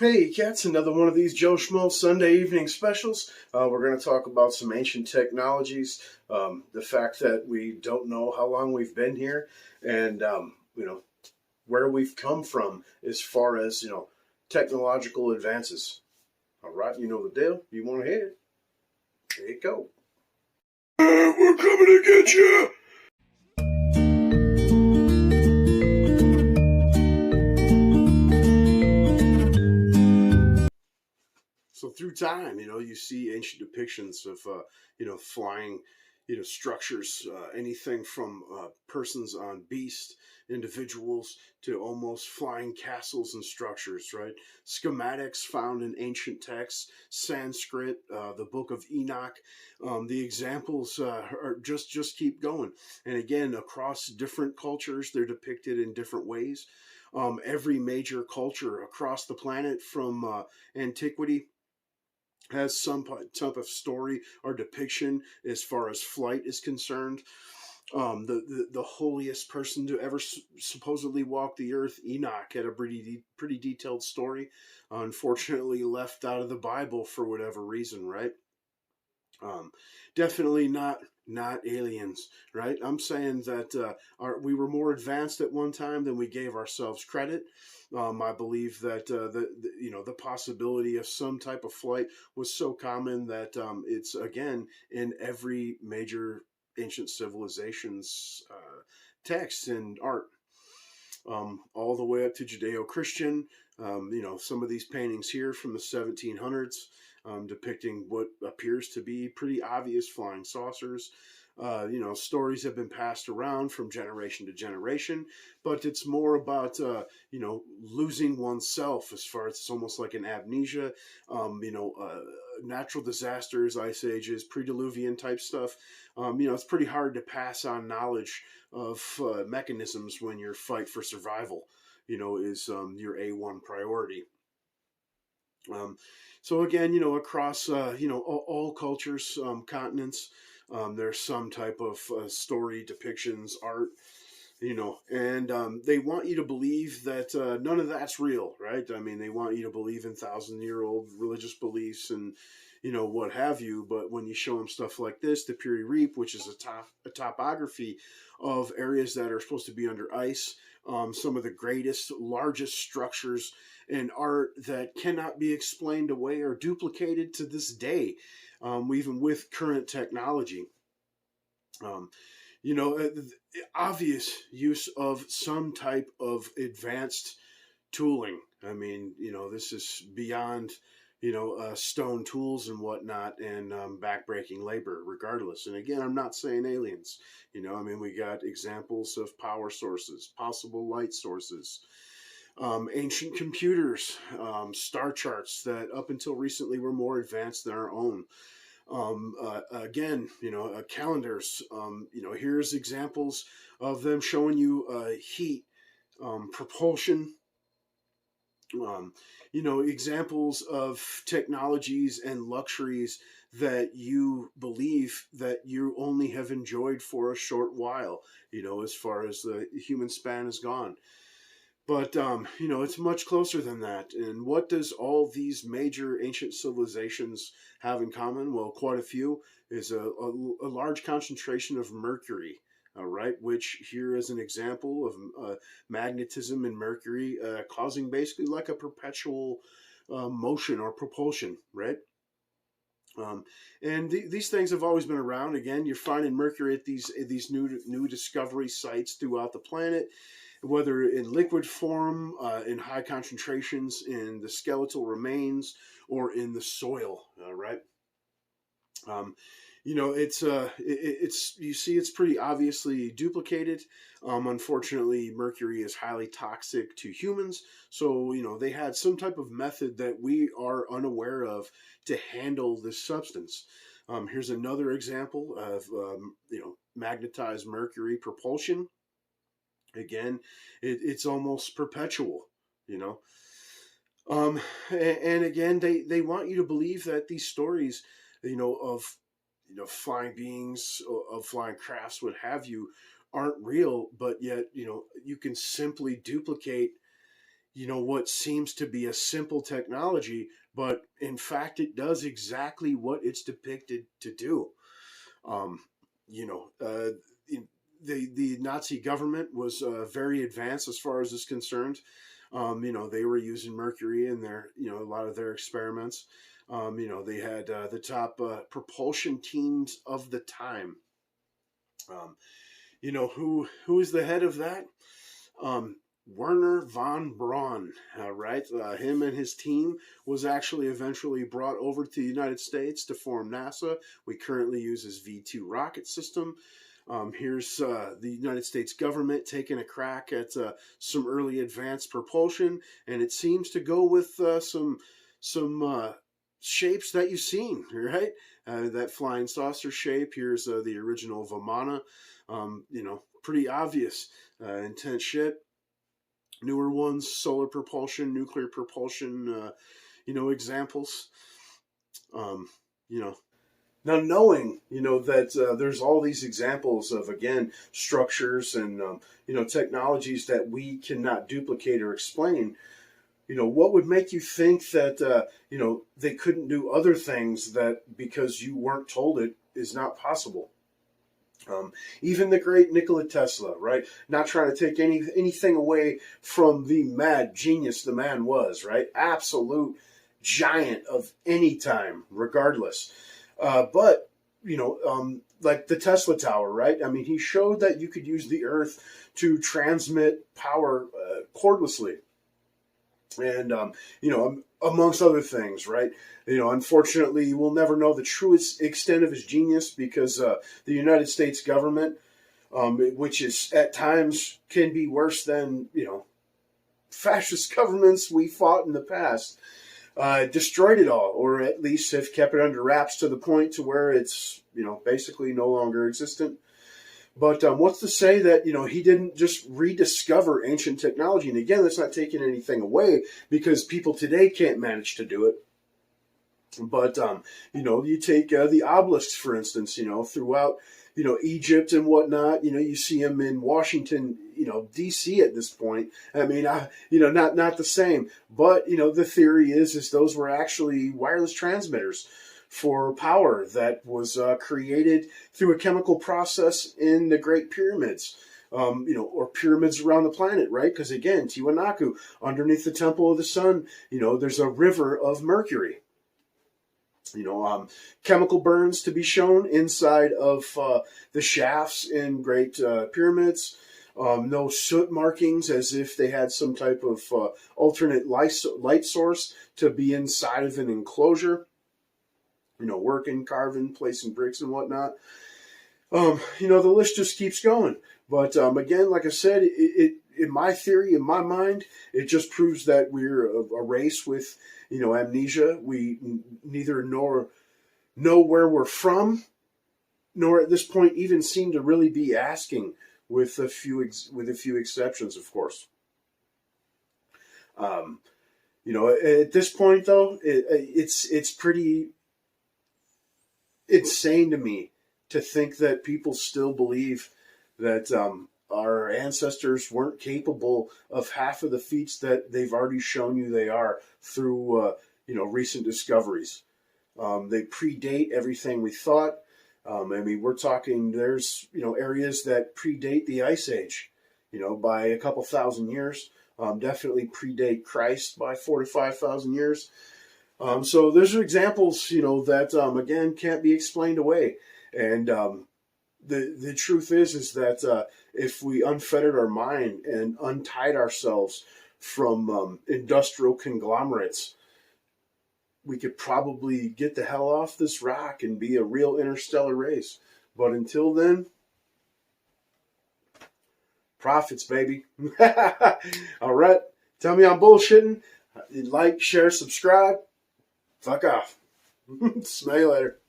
Hey, cats, another one of these Joe Schmo Sunday evening specials. We're going to talk about some ancient technologies, the fact that we don't know how long we've been here, and, where we've come from as far as, technological advances. All right, you know the deal. You want to hear it? There you go. We're coming to get you! So through time, you see ancient depictions of, flying, structures, anything from persons on beasts, individuals, to almost flying castles and structures, right? Schematics found in ancient texts, Sanskrit, the Book of Enoch. The examples are just keep going. And again, across different cultures, they're depicted in different ways. Every major culture across the planet from antiquity has some type of story or depiction as far as flight is concerned. The holiest person to ever supposedly walk the earth, Enoch, had a pretty detailed story. Unfortunately, left out of the Bible for whatever reason, right? Um, Definitely not aliens, right? I'm saying that we were more advanced at one time than we gave ourselves credit. I believe that the possibility of some type of flight was so common that it's again in every major ancient civilization's text and art, all the way up to Judeo-Christian. Some of these paintings here from the 1700s, depicting what appears to be pretty obvious flying saucers. Stories have been passed around from generation to generation, but it's more about, losing oneself as far as it's almost like an amnesia, natural disasters, ice ages, pre-Diluvian type stuff. It's pretty hard to pass on knowledge of mechanisms when your fight for survival, is your A1 priority. So again, across all cultures, continents, there's some type of story, depictions, art, and they want you to believe that none of that's real, right? I mean, they want you to believe in thousand-year-old religious beliefs and what have you. But when you show them stuff like this, the Piri Reap, which is a topography of areas that are supposed to be under ice, some of the greatest, largest structures in art that cannot be explained away or duplicated to this day, even with current technology. Um, Obvious use of some type of advanced tooling. I mean, this is beyond, stone tools and whatnot, and backbreaking labor, regardless. And again, I'm not saying aliens. We got examples of power sources, possible light sources, ancient computers, star charts that up until recently were more advanced than our own. Again, calendars. Here's examples of them showing you heat, propulsion, examples of technologies and luxuries that you believe that you only have enjoyed for a short while, as far as the human span is gone. But, it's much closer than that. And what does all these major ancient civilizations have in common? Well, quite a few is a large concentration of mercury, right? Which here is an example of magnetism in mercury causing basically like a perpetual motion or propulsion, right? And these things have always been around. Again, you're finding mercury at these new discovery sites throughout the planet, whether in liquid form, in high concentrations in the skeletal remains, or in the soil. Right. Um, it's you see it's pretty obviously duplicated. Unfortunately, mercury is highly toxic to humans, so they had some type of method that we are unaware of to handle this substance. Here's another example of magnetized mercury propulsion. Again, it's almost perpetual. You know, and again, they want you to believe that these stories, of flying beings, of flying crafts, what have you, aren't real, but yet you can simply duplicate what seems to be a simple technology, but in fact, it does exactly what it's depicted to do. Um, you know, the Nazi government was very advanced as far as this concerned. They were using mercury in their, a lot of their experiments. They had the top propulsion teams of the time. Um, who is the head of that? Um, Werner von Braun, right? Him and his team was actually eventually brought over to the United States to form NASA. We currently use his V2 rocket system. Here's the United States government taking a crack at some early advanced propulsion, and it seems to go with some shapes that you've seen, right? That flying saucer shape. Here's the original Vimana. Pretty obvious, intense ship. Newer ones, solar propulsion, nuclear propulsion, examples. Um, you know, Now knowing, that there's all these examples of, again, structures and, technologies that we cannot duplicate or explain, what would make you think that, they couldn't do other things that because you weren't told it is not possible? Even the great Nikola Tesla, right? Not trying to take anything away from the mad genius the man was, right? Absolute giant of any time, regardless. But like the Tesla Tower, right? I mean, he showed that you could use the Earth to transmit power cordlessly, and amongst other things, right? Unfortunately, we'll never know the truest extent of his genius because the United States government, which is at times can be worse than fascist governments we fought in the past, destroyed it all, or at least have kept it under wraps to the point to where it's basically no longer existent. But what's to say that he didn't just rediscover ancient technology? And again, that's not taking anything away because people today can't manage to do it. But you take the obelisks, for instance. Throughout Egypt and whatnot. You see them in Washington, D.C. at this point. I mean, not the same. But the theory is those were actually wireless transmitters for power that was created through a chemical process in the Great Pyramids. Or pyramids around the planet, right? Because again, Tiwanaku, underneath the Temple of the Sun, there's a river of mercury. Chemical burns to be shown inside of the shafts in Great Pyramids. No soot markings as if they had some type of alternate light source to be inside of an enclosure. Working, carving, placing bricks and whatnot. The list just keeps going. But again, like I said, it in my theory, in my mind, it just proves that we're a race with, amnesia. We neither nor know where we're from, nor at this point even seem to really be asking, with a few exceptions, of course. At this point, though, it's pretty insane to me to think that people still believe that our ancestors weren't capable of half of the feats that they've already shown you they are through recent discoveries. They predate everything we thought. We're talking there's areas that predate the Ice Age, by a couple thousand years. Definitely predate Christ by 4,000 to 5,000 years. So those are examples, that again can't be explained away. And the truth is that if we unfettered our mind and untied ourselves from industrial conglomerates, we could probably get the hell off this rock and be a real interstellar race. But until then, profits, baby. All right. Tell me I'm bullshitting. Like, share, subscribe. Fuck off. Smell you later.